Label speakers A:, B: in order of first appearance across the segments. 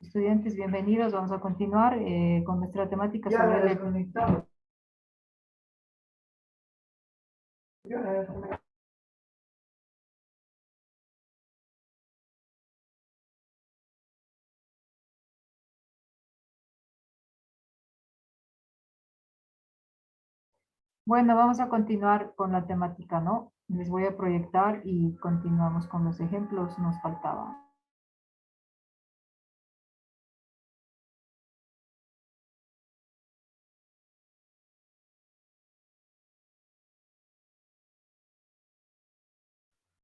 A: Estudiantes, bienvenidos. Vamos a continuar con nuestra temática sobre el... Bueno, vamos a continuar con la temática, ¿no? Les voy a proyectar y continuamos con los ejemplos. Nos faltaba.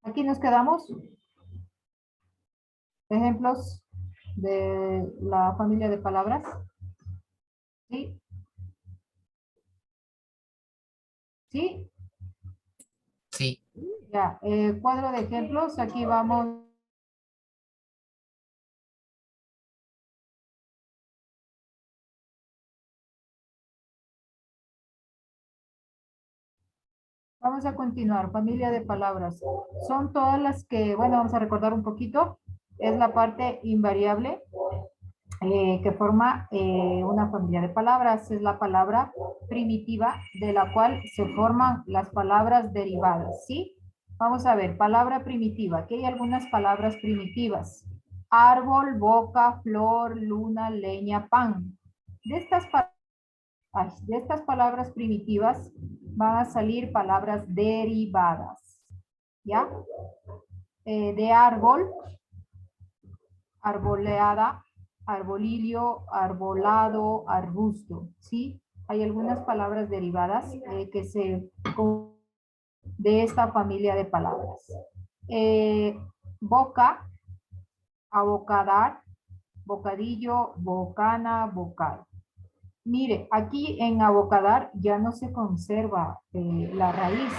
A: Aquí nos quedamos. Ejemplos de la familia de palabras. ¿Sí? ¿Sí?
B: Sí,
A: Ya. Cuadro de ejemplos. Aquí vamos. Vamos a continuar. Familia de palabras. Son todas las que, bueno, vamos a recordar un poquito. Es la parte invariable que forma una familia de palabras. Es la palabra primitiva de la cual se forman las palabras derivadas, ¿sí? Vamos a ver, palabra primitiva. Aquí hay algunas palabras primitivas. Árbol, boca, flor, luna, leña, pan. De estas palabras primitivas van a salir palabras derivadas, ¿ya? De árbol, arboleada, arbolillo, arbolado, arbusto, ¿sí? Hay algunas palabras derivadas de esta familia de palabras. Boca, abocadar, bocadillo, bocana, bocal. Mire, aquí en abocadar ya no se conserva la raíz.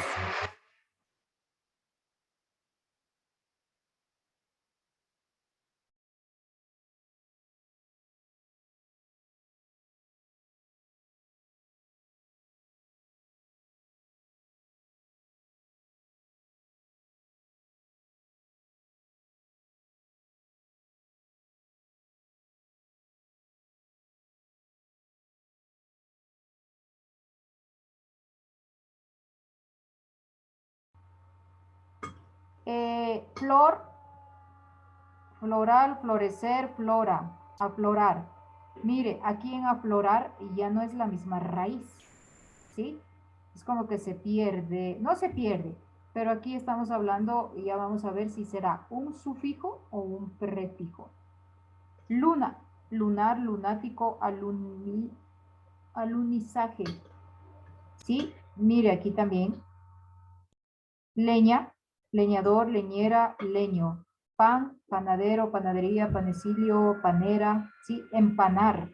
A: Flor, floral, florecer, flora, aflorar. Mire, aquí en aflorar ya no es la misma raíz, ¿sí? Es como que se pierde, no se pierde, pero aquí estamos hablando y ya vamos a ver si será un sufijo o un prefijo. Luna, lunar, lunático, alunizaje, ¿sí? Mire aquí también. Leña, leñador, leñera, leño. Pan, panadero, panadería, panecilio, panera, ¿sí? Empanar.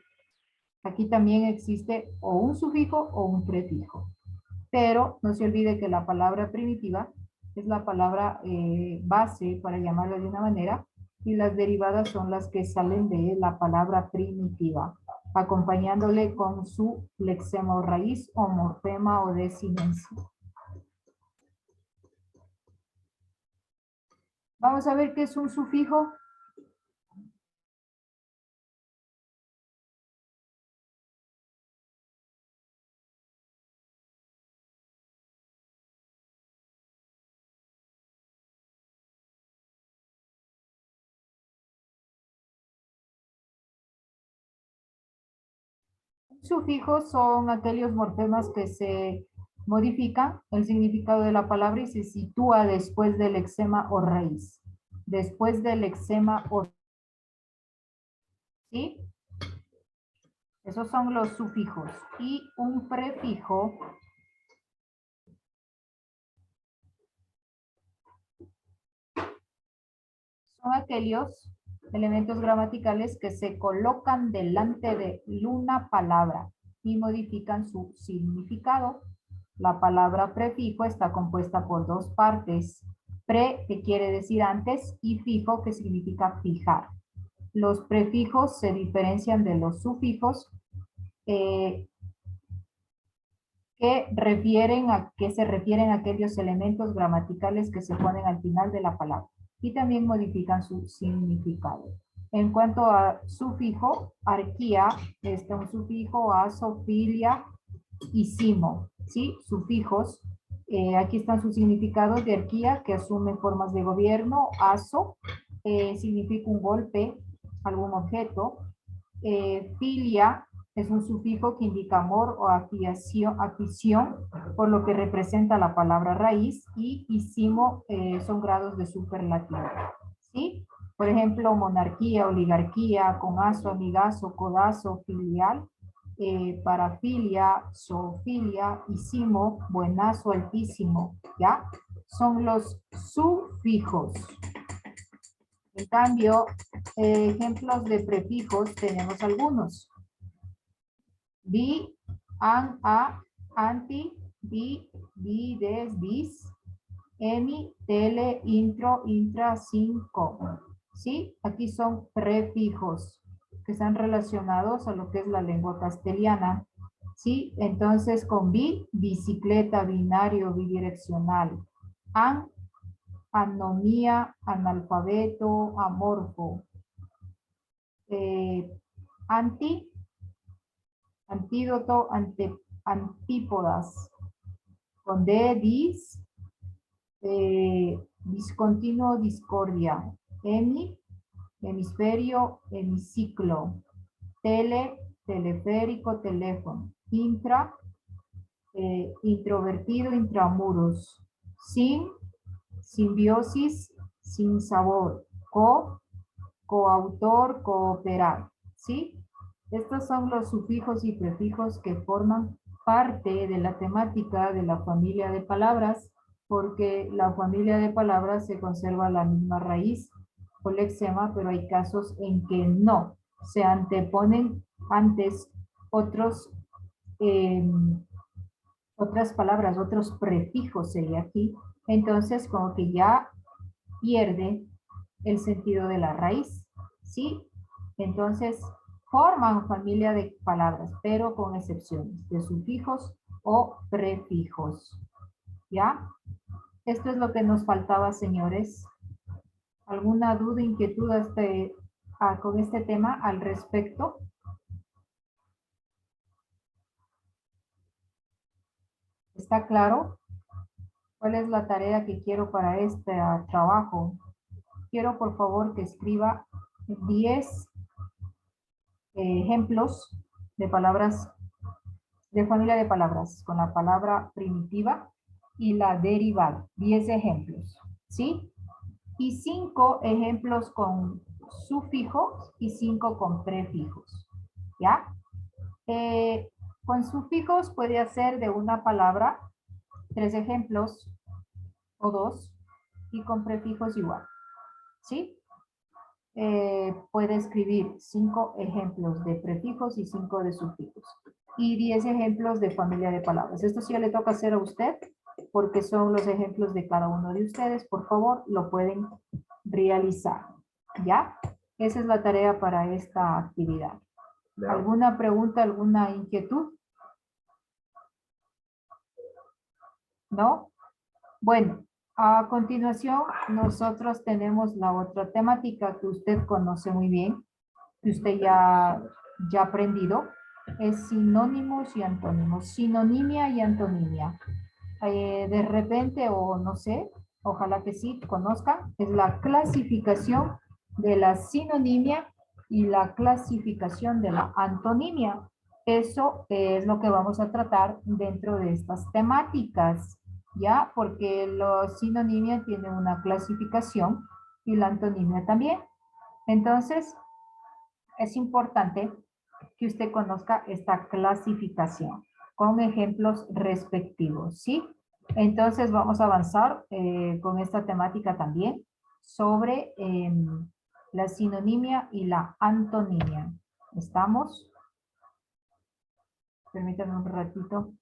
A: Aquí también existe o un sufijo o un prefijo. Pero no se olvide que la palabra primitiva es la palabra base, para llamarla de una manera, y las derivadas son las que salen de la palabra primitiva, acompañándole con su lexema o raíz o morfema o desinencia. Vamos a ver qué es un sufijo. Sufijos son aquellos morfemas que se modifican el significado de la palabra y se sitúa después del lexema o raíz. Después del lexema o... ¿Sí? Esos son los sufijos. Y un prefijo son aquellos elementos gramaticales que se colocan delante de una palabra y modifican su significado. La palabra prefijo está compuesta por dos partes. Pre, que quiere decir antes, y fijo, que significa fijar. Los prefijos se diferencian de los sufijos que se refieren a aquellos elementos gramaticales que se ponen al final de la palabra y también modifican su significado. En cuanto a sufijo, arquía, está un sufijo, aso, filia y simo, ¿sí? Sufijos. Aquí están sus significados de arquía que asumen formas de gobierno. Aso significa un golpe, algún objeto. Filia es un sufijo que indica amor o afición, por lo que representa la palabra raíz. Y isimo son grados de superlativo, ¿sí? Por ejemplo, monarquía, oligarquía, conazo, amigazo, codazo, filial, parafilia, zoofilia, isimo, buenazo, altísimo, ¿ya? Son los sufijos. En cambio, ejemplos de prefijos tenemos algunos. Di, an, a, anti, bi, des, bis, emi, tele, intro, intra, cinco. ¿Sí? Aquí son prefijos que están relacionados a lo que es la lengua castellana. ¿Sí? Entonces con bi, bicicleta, binario, bidireccional. An, anomía, analfabeto, amorfo. Anti, antídoto, antípodas. Con D, dis, discontinuo, discordia. Hemi, hemisferio, hemiciclo. Tele, teleférico, teléfono. Intra, introvertido, intramuros. Sin, simbiosis, sin sabor. Coautor, cooperar. ¿Sí? Estos son los sufijos y prefijos que forman parte de la temática de la familia de palabras, porque la familia de palabras se conserva la misma raíz o lexema, pero hay casos en que no. Se anteponen antes otros, otras palabras, otros prefijos sería aquí. Entonces, como que ya pierde el sentido de la raíz, ¿sí? Entonces, forman familia de palabras, pero con excepciones de sufijos o prefijos, ¿ya? Esto es lo que nos faltaba, señores. ¿Alguna duda, inquietud con este tema al respecto? ¿Está claro? ¿Cuál es la tarea que quiero para este trabajo? Quiero, por favor, que escriba 10 ejemplos de palabras, de familia de palabras, con la palabra primitiva y la derivada. 10 ejemplos, ¿sí? Y 5 ejemplos con sufijos y 5 con prefijos, ¿ya? Con sufijos puede hacer de una palabra 3 ejemplos o 2 y con prefijos igual, ¿sí? Puede escribir 5 ejemplos de prefijos y 5 de sufijos. Y 10 ejemplos de familia de palabras. Esto sí le toca hacer a usted, porque son los ejemplos de cada uno de ustedes. Por favor, lo pueden realizar. ¿Ya? Esa es la tarea para esta actividad. ¿Alguna pregunta, alguna inquietud? ¿No? Bueno, a continuación nosotros tenemos la otra temática que usted conoce muy bien, que usted ya ha aprendido, es sinónimos y antónimos, sinonimia y antonimia. De repente, o no sé, ojalá que sí conozcan, es la clasificación de la sinonimia y la clasificación de la antonimia. Eso es lo que vamos a tratar dentro de estas temáticas, ¿ya? Porque la sinonimia tiene una clasificación y la antonimia también. Entonces, es importante que usted conozca esta clasificación con ejemplos respectivos, ¿sí? Entonces vamos a avanzar con esta temática también sobre la sinonimia y la antonimia. ¿Estamos? Permítanme un ratito.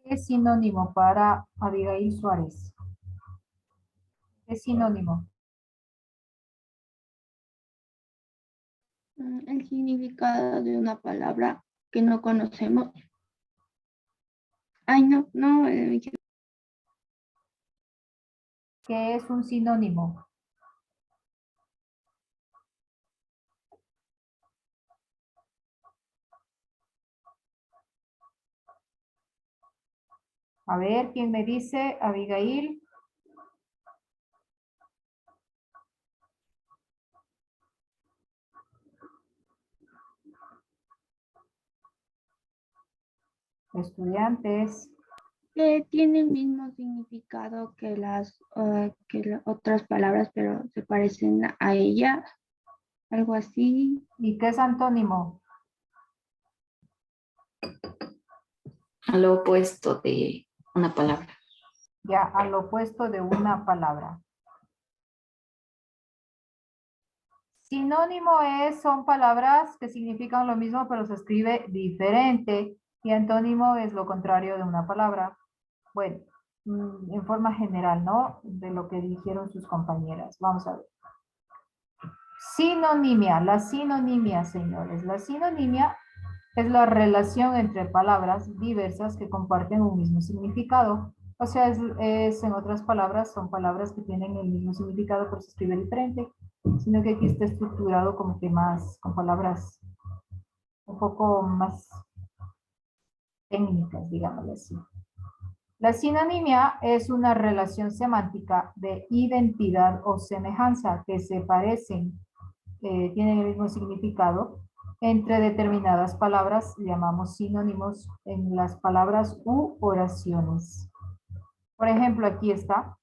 A: ¿Qué es sinónimo para Abigail Suárez? ¿Qué es sinónimo?
C: El significado de una palabra que no conocemos. Ay, no, no.
A: ¿Qué es un sinónimo? A ver, ¿quién me dice? Abigail. Estudiantes.
C: Tiene el mismo significado que las otras palabras, pero se parecen a ella, algo así.
A: ¿Y qué es antónimo?
D: Al opuesto de una palabra.
A: Ya, al opuesto de una palabra. Sinónimo son palabras que significan lo mismo, pero se escribe diferente. Y antónimo es lo contrario de una palabra. Bueno, en forma general, ¿no? De lo que dijeron sus compañeras. Vamos a ver. Sinonimia, la sinonimia, señores. La sinonimia es la relación entre palabras diversas que comparten un mismo significado. O sea, en otras palabras, son palabras que tienen el mismo significado, pero se escribe diferente, sino que aquí está estructurado como que más, con palabras un poco más técnicas, digámoslo así. La sinonimia es una relación semántica de identidad o semejanza que se parecen, tienen el mismo significado entre determinadas palabras, llamamos sinónimos en las palabras u oraciones. Por ejemplo, aquí está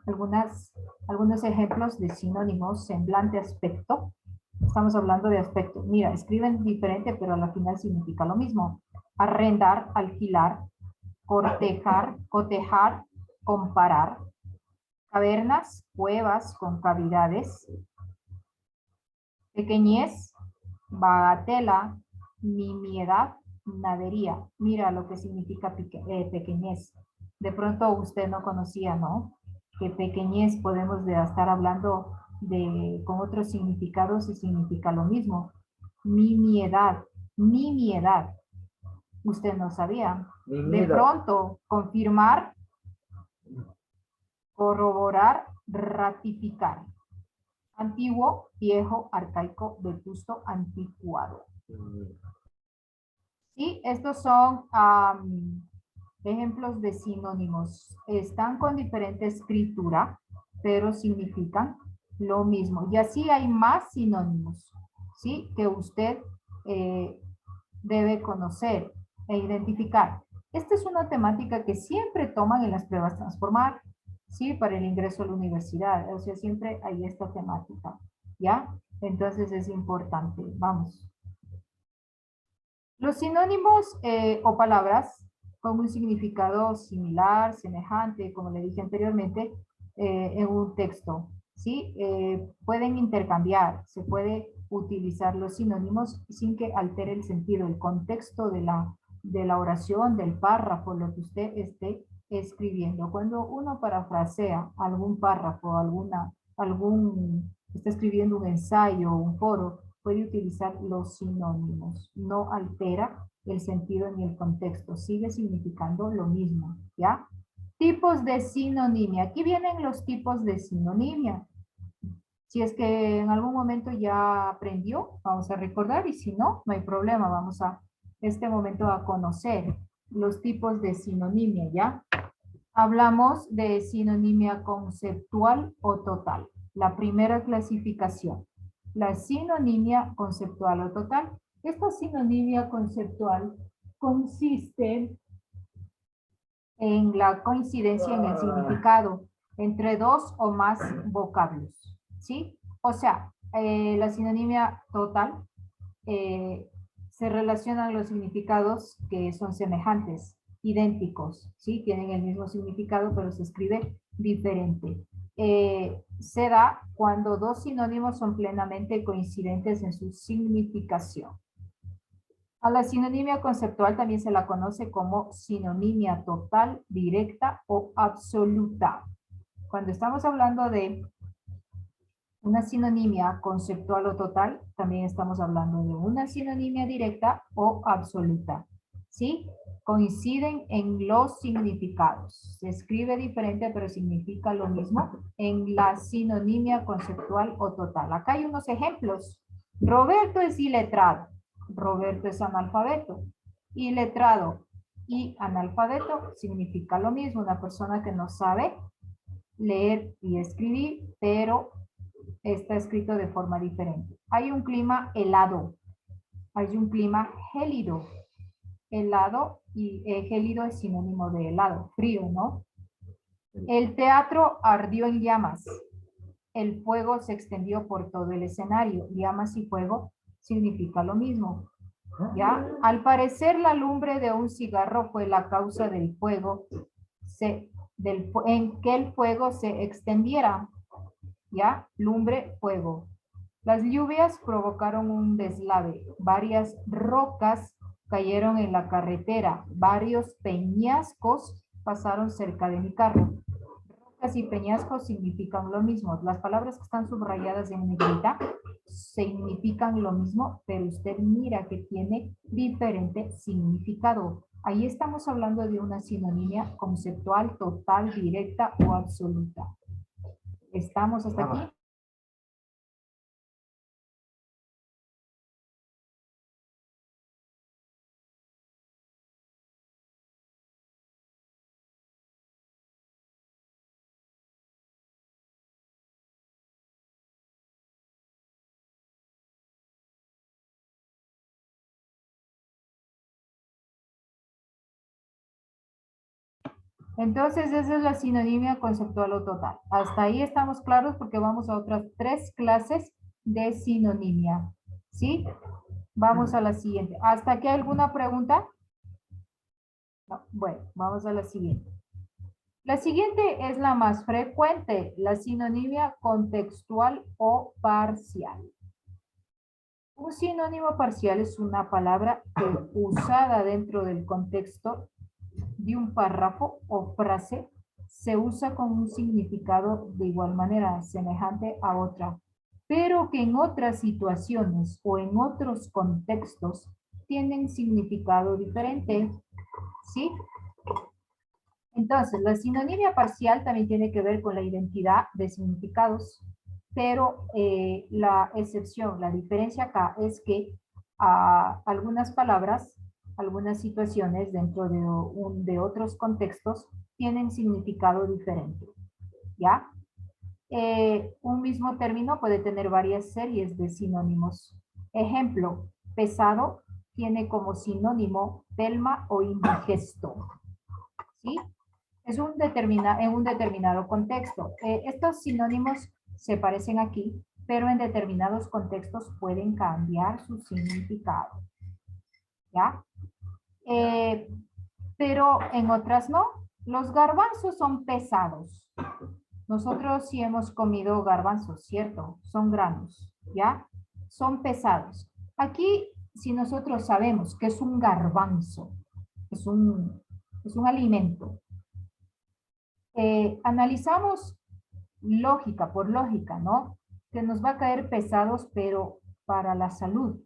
A: algunos ejemplos de sinónimos: semblante, aspecto. Estamos hablando de aspecto. Mira, escriben diferente, pero al final significa lo mismo. Arrendar, alquilar, cortejar, cotejar, comparar. Cavernas, cuevas con cavidades. Pequeñez, bagatela, nimiedad, nadería. Mira lo que significa pequeñez. De pronto usted no conocía, ¿no? Que pequeñez podemos estar hablando con otros significados y significa lo mismo. Nimiedad, nimiedad. Usted no sabía. De pronto, confirmar, corroborar, ratificar. Antiguo, viejo, arcaico, vetusto, anticuado. Sí, estos son ejemplos de sinónimos. Están con diferente escritura, pero significan lo mismo. Y así hay más sinónimos, ¿sí? Que usted debe conocer e identificar. Esta es una temática que siempre toman en las pruebas transformar, ¿sí? Para el ingreso a la universidad. O sea, siempre hay esta temática, ¿ya? Entonces es importante. Vamos. Los sinónimos o palabras con un significado similar, semejante, como le dije anteriormente, en un texto, ¿sí? Pueden intercambiar, se puede utilizar los sinónimos sin que altere el sentido, el contexto de la oración, del párrafo, lo que usted esté escribiendo. Cuando uno parafrasea algún párrafo, está escribiendo un ensayo, un foro, puede utilizar los sinónimos. No altera el sentido ni el contexto. Sigue significando lo mismo, ¿ya? Tipos de sinonimia. Aquí vienen los tipos de sinonimia. Si es que en algún momento ya aprendió, vamos a recordar, y si no, no hay problema. Vamos a este momento a conocer los tipos de sinonimia, ¿ya? Hablamos de sinonimia conceptual o total. La primera clasificación. La sinonimia conceptual o total. Esta sinonimia conceptual consiste en la coincidencia en el significado entre dos o más vocablos, ¿sí? O sea, la sinonimia total se relacionan los significados que son semejantes, idénticos, ¿sí? Tienen el mismo significado, pero se escribe diferente. Se da cuando dos sinónimos son plenamente coincidentes en su significación. A la sinonimia conceptual también se la conoce como sinonimia total, directa o absoluta. Cuando estamos hablando de Una sinonimia conceptual o total, también estamos hablando de una sinonimia directa o absoluta. ¿Sí? Coinciden en los significados. Se escribe diferente, pero significa lo mismo en la sinonimia conceptual o total. Acá hay unos ejemplos. Roberto es iletrado. Roberto es analfabeto. Iletrado y analfabeto significa lo mismo. Una persona que no sabe leer y escribir, pero está escrito de forma diferente. Hay un clima helado. Hay un clima gélido. Helado y gélido es sinónimo de helado, frío, ¿no? El teatro ardió en llamas. El fuego se extendió por todo el escenario. Llamas y fuego significa lo mismo. ¿Ya? Al parecer la lumbre de un cigarro fue la causa del fuego, en que el fuego se extendiera. ¿Ya? Lumbre, fuego. Las lluvias provocaron un deslave. Varias rocas cayeron en la carretera. Varios peñascos pasaron cerca de mi carro. Rocas y peñascos significan lo mismo. Las palabras que están subrayadas en negrita significan lo mismo, pero usted mira que tiene diferente significado. Ahí estamos hablando de una sinonimia conceptual, total, directa o absoluta. ¿Estamos hasta aquí? Entonces, esa es la sinonimia conceptual o total. Hasta ahí estamos claros porque vamos a otras 3 clases de sinonimia. ¿Sí? Vamos a la siguiente. ¿Hasta aquí alguna pregunta? No. Bueno, vamos a la siguiente. La siguiente es la más frecuente, la sinonimia contextual o parcial. Un sinónimo parcial es una palabra que usada dentro del contexto de un párrafo o frase se usa con un significado de igual manera, semejante a otra, pero que en otras situaciones o en otros contextos tienen significado diferente. ¿Sí? Entonces, la sinonimia parcial también tiene que ver con la identidad de significados, pero la excepción, la diferencia acá es que algunas palabras, algunas situaciones dentro de otros contextos tienen significado diferente, ¿ya? Un mismo término puede tener varias series de sinónimos. Ejemplo, pesado tiene como sinónimo pelma o indigesto, ¿sí? Es en un determinado contexto. Estos sinónimos se parecen aquí, pero en determinados contextos pueden cambiar su significado. ¿Ya? Pero en otras no. Los garbanzos son pesados. Nosotros sí hemos comido garbanzos, ¿cierto? Son granos, ¿ya? Son pesados. Aquí, si nosotros sabemos que es un garbanzo, es un alimento, analizamos lógica por lógica, ¿no? Que nos va a caer pesados, pero para la salud.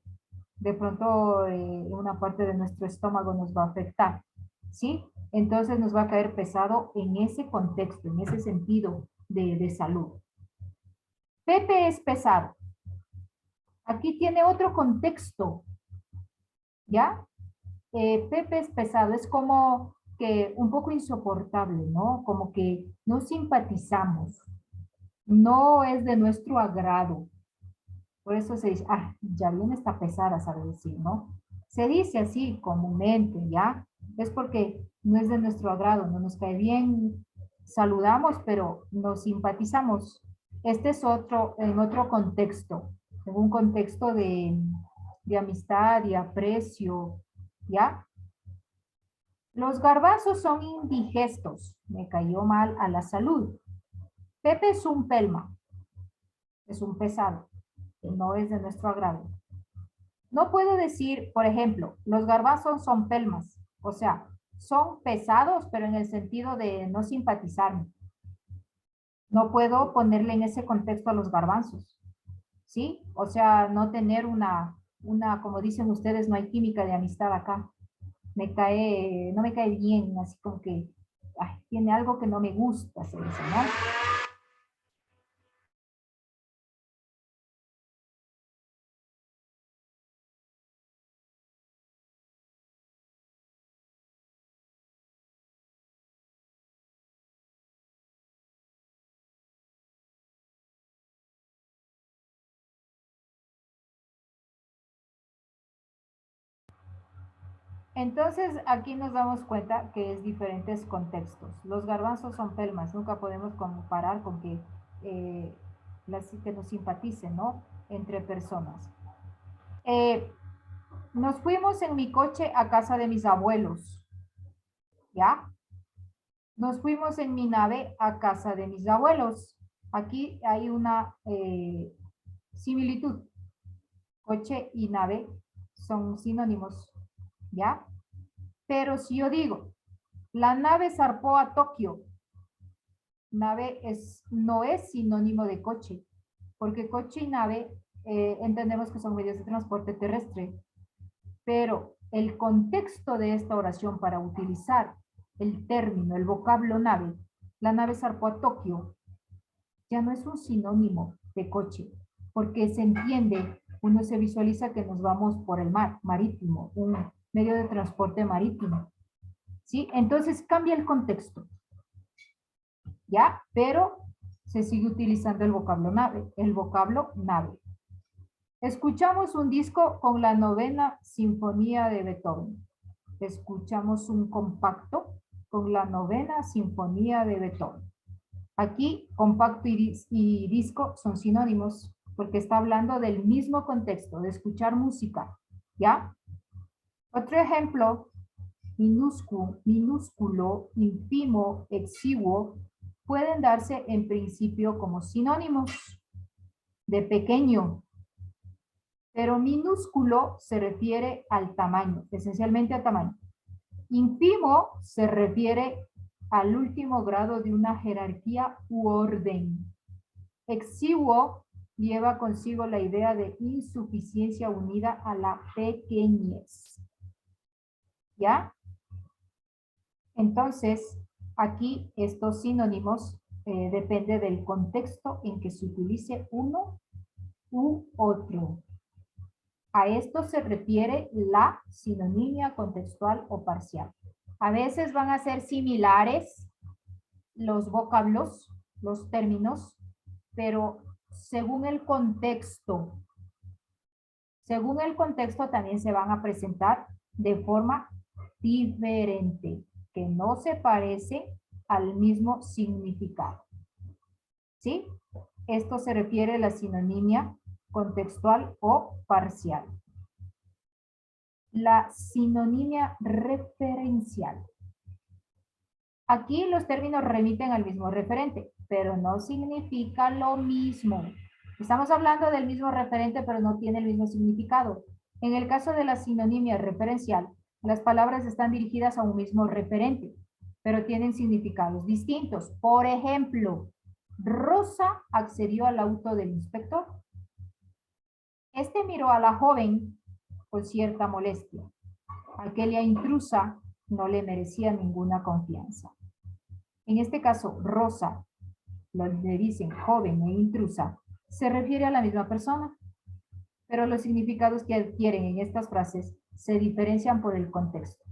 A: De pronto, una parte de nuestro estómago nos va a afectar, ¿sí? Entonces nos va a caer pesado en ese contexto, en ese sentido de salud. Pepe es pesado. Aquí tiene otro contexto, ¿ya? Pepe es pesado, es como que un poco insoportable, ¿no? Como que no simpatizamos, no es de nuestro agrado. Por eso se dice, ya viene esta pesada, sabe decir, ¿no? Se dice así comúnmente, ¿ya? Es porque no es de nuestro agrado, no nos cae bien, saludamos, pero no simpatizamos. Este es en otro contexto, en un contexto de amistad y aprecio, ¿ya? Los garbanzos son indigestos, me cayó mal a la salud. Pepe es un pelma, es un pesado, no es de nuestro agrado. No puedo decir, por ejemplo, los garbanzos son pelmas, o sea, son pesados, pero en el sentido de no simpatizarme. No puedo ponerle en ese contexto a los garbanzos, ¿sí? O sea, no tener como dicen ustedes, no hay química de amistad acá. No me cae bien, así como que ay, tiene algo que no me gusta, se dice, ¿no? Entonces, aquí nos damos cuenta que es diferentes contextos. Los garbanzos son pelmas, nunca podemos comparar con eh, que nos simpaticen, ¿no? Entre personas. Nos fuimos en mi coche a casa de mis abuelos, ¿ya? Nos fuimos en mi nave a casa de mis abuelos. Aquí hay una similitud. Coche y nave son sinónimos, ¿ya? Pero si yo digo, la nave zarpó a Tokio, nave no es sinónimo de coche, porque coche y nave entendemos que son medios de transporte terrestre, pero el contexto de esta oración para utilizar el término, el vocablo nave, la nave zarpó a Tokio, ya no es un sinónimo de coche, porque se entiende, uno se visualiza que nos vamos por el mar, marítimo, un medio de transporte marítimo, ¿sí? Entonces cambia el contexto, ¿ya? Pero se sigue utilizando el vocablo nave. Escuchamos un disco con la 9ª Sinfonía de Beethoven. Escuchamos un compacto con la 9ª Sinfonía de Beethoven. Aquí, compacto y disco son sinónimos porque está hablando del mismo contexto, de escuchar música, ¿ya? Otro ejemplo, minúsculo, ínfimo, exiguo, pueden darse en principio como sinónimos de pequeño, pero minúsculo se refiere al tamaño, esencialmente al tamaño. Ínfimo se refiere al último grado de una jerarquía u orden. Exiguo lleva consigo la idea de insuficiencia unida a la pequeñez. ¿Ya? Entonces, aquí estos sinónimos depende del contexto en que se utilice uno u otro. A esto se refiere la sinonimia contextual o parcial. A veces van a ser similares los vocablos, los términos, pero según el contexto también se van a presentar de forma diferente, que no se parece al mismo significado. ¿Sí? Esto se refiere a la sinonimia contextual o parcial. La sinonimia referencial. Aquí los términos remiten al mismo referente, pero no significa lo mismo. Estamos hablando del mismo referente, pero no tiene el mismo significado. En el caso de la sinonimia referencial, las palabras están dirigidas a un mismo referente, pero tienen significados distintos. Por ejemplo, Rosa accedió al auto del inspector. Este miró a la joven con cierta molestia. Aquella intrusa no le merecía ninguna confianza. En este caso, Rosa, le dicen joven e intrusa, se refiere a la misma persona, pero los significados que adquieren en estas frases se diferencian por el contexto.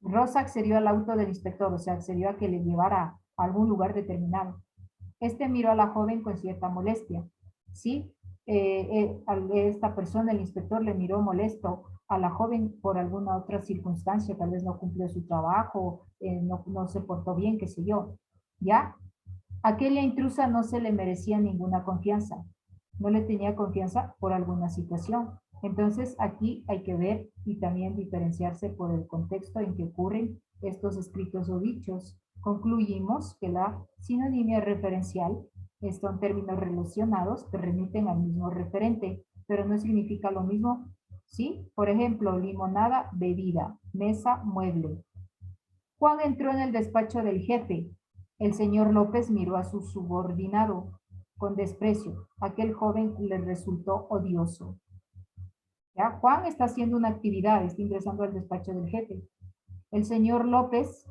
A: Rosa accedió al auto del inspector, o sea, accedió a que le llevara a algún lugar determinado. Este miró a la joven con cierta molestia, ¿sí? Esta persona, el inspector, le miró molesto a la joven por alguna otra circunstancia, tal vez no cumplió su trabajo, no se portó bien, qué sé yo, ¿ya? Aquella intrusa no se le merecía ninguna confianza, no le tenía confianza por alguna situación. Entonces aquí hay que ver y también diferenciarse por el contexto en que ocurren estos escritos o dichos. Concluimos que la sinonimia referencial son términos relacionados que remiten al mismo referente, pero no significa lo mismo, ¿sí? Por ejemplo, limonada, bebida, mesa, mueble. Juan entró en el despacho del jefe. El señor López miró a su subordinado con desprecio. Aquel joven le resultó odioso. ¿Ya? Juan está haciendo una actividad, está ingresando al despacho del jefe. El señor López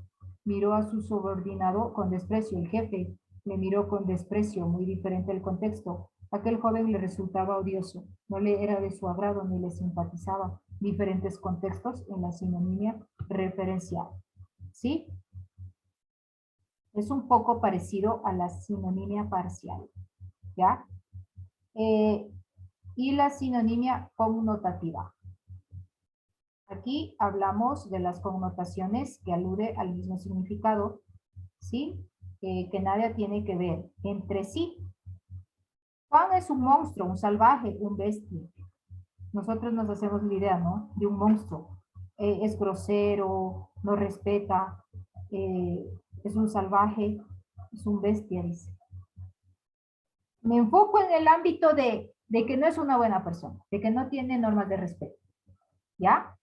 A: miró a su subordinado con desprecio. El jefe le miró con desprecio, muy diferente el contexto. Aquel joven le resultaba odioso, no le era de su agrado ni le simpatizaba. Diferentes contextos en la sinonimia referencial. ¿Sí? Es un poco parecido a la sinonimia parcial. ¿Ya? Y la sinonimia connotativa. Aquí hablamos de las connotaciones que alude al mismo significado, ¿sí? Que nada tiene que ver entre sí. Juan es un monstruo, un salvaje, un bestia. Nosotros nos hacemos la idea, ¿no? De un monstruo. Es grosero, no respeta, es un salvaje, es un bestia, dice. Me enfoco en el ámbito de que no es una buena persona, de que no tiene normas de respeto, ¿ya?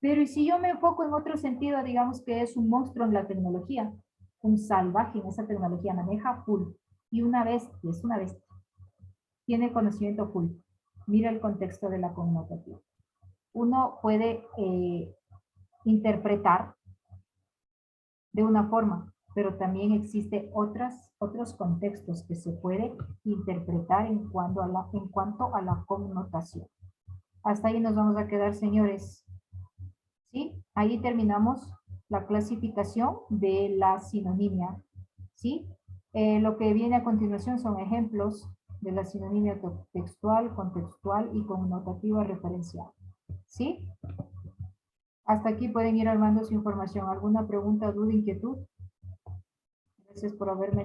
A: Pero ¿y si yo me enfoco en otro sentido, digamos que es un monstruo en la tecnología, un salvaje en esa tecnología, maneja full, y una bestia, es una bestia, tiene conocimiento full. Mira el contexto de la connotación. Uno puede interpretar de una forma, pero también existe otros contextos que se puede interpretar en cuanto a la connotación. Hasta ahí nos vamos a quedar, señores. ¿Sí? Ahí terminamos la clasificación de la sinonimia. ¿Sí? Lo que viene a continuación son ejemplos de la sinonimia textual, contextual y connotativa referencial. ¿Sí? Hasta aquí pueden ir armando su información. ¿Alguna pregunta, duda, inquietud? Gracias por haberme